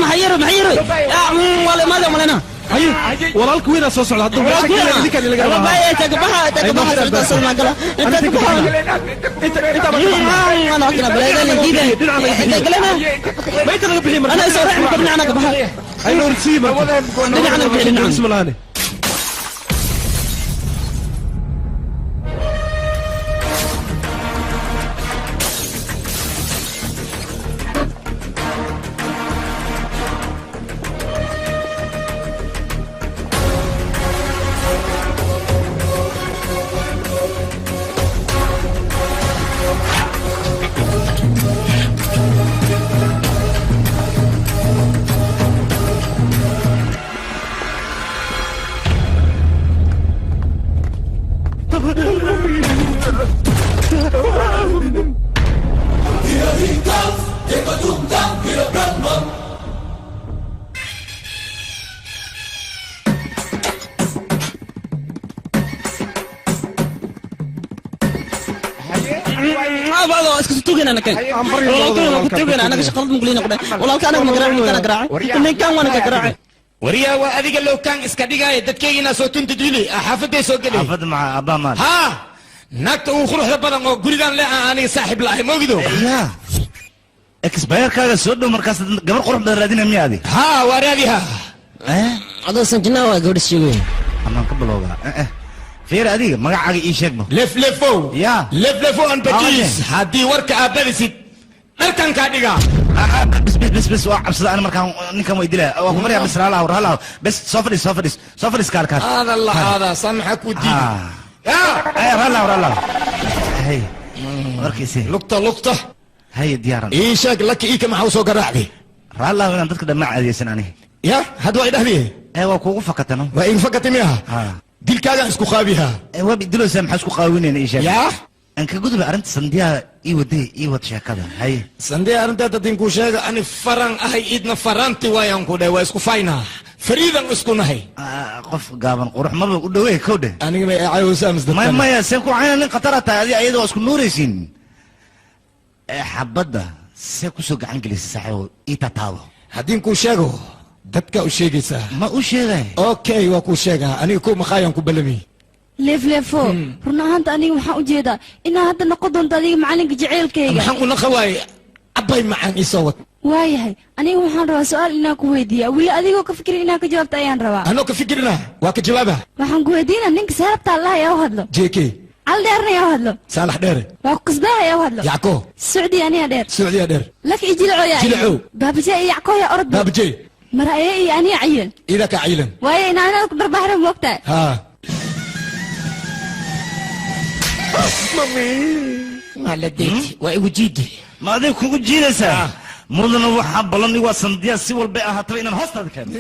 محيرة ولا ماذا مالنا هاي والله الكوينة صوص على الضوء انت انا اقرا بلادنا جديده انت كلامه ما يترى بحي انا صراحه مقبل عنك بها اي نور سيما بسم الله عليك والله اسكت توجن انا كان والله كنت توجن انا شغلت مقلين قد والله كان انا قراعي من كان وانا قراعي وريا واديك لو كان اسكدغاي ددكينا سو تنتديلي حافظي سو غلي حافظ مع ابا مال ها نكت وخروح بدن او غريغان لا اني صاحب لا موغدو يا اكسباير كاغا سودو مركز غبر قرح بدن رادين ميادي ها ورياديها هذا سنجنا وغور شيغوي اما قبلوغا فير اديك مغاعاga ii sheeg لفلفو يا لفلفو ان بكيس هادي ورك ابلسي دلكان كاديغا بس وعبسد انا مركان نينكان وي ديلا او مريا بس رالا بس سوفريس كاركار هذا الله هذا سامحك ودي يا رالا هي وركيسي لقطه هي ديارن ايشك لك ايك ما حوسو قراعدي رالا وين dadka dhamma caadeysan ani يا هاد وايد هذه waa kuugu fakatano waa in fakatimiha dilkaaga isku qaabiha waa bidilo maxaa isku qaawinayna ii sheeg ya an ka gudub arinta sandiya ii wad sheekada hay sandiya arinta dadin ku sheega ani faran ahay idna faranti waayan ku dhay waa isku fayna fariidan isku nahay qof gaaban qurux ma u dhaweey kowde aniga ma ayuusa ma maya se ku cayna qatarata ayadoo isku nuuraysin xabada se ku soo gacan gelisay saxo ita taabo hadin ku sheego dadka u sheegaysa ma u sheegay okay waa ku sheega aniga ku maqayan ku balami leefleefo runa ahaanta aniga waxaan u jeedaa inaa hadda noqon doonto adiga macalinka jaceylkayga maxaan u naqawaay abay macaan isoo wad waayahay aniga waxaan rabaa su-aal inaan ku weydiiya weli adigoo ka fikirin inaan ka jawaabta ayaan rabaa anoo ka fikirina waa ka jawaaba waxaan ku weydiinaa ninka saabta allah ayaa u hadlo jk cal dheerna ayaa u hadlo saalax dheere waa ku kasbaa ayaa u hadlo yacko socdi aniga dheer socdiya dheer laka i jilco yaa jilco baabajee iyo yacko yaa orod baabajee mara ayaa iyo aniga cayil ida ka cayilan waayo inaanad ku dharbaxra moogtahay ha mami maladeti waa igu jiidi ma adig kugu jiidaysaa mudana waxaa ballan waa sandiya si walba ahaataba inaan hoostaada keeno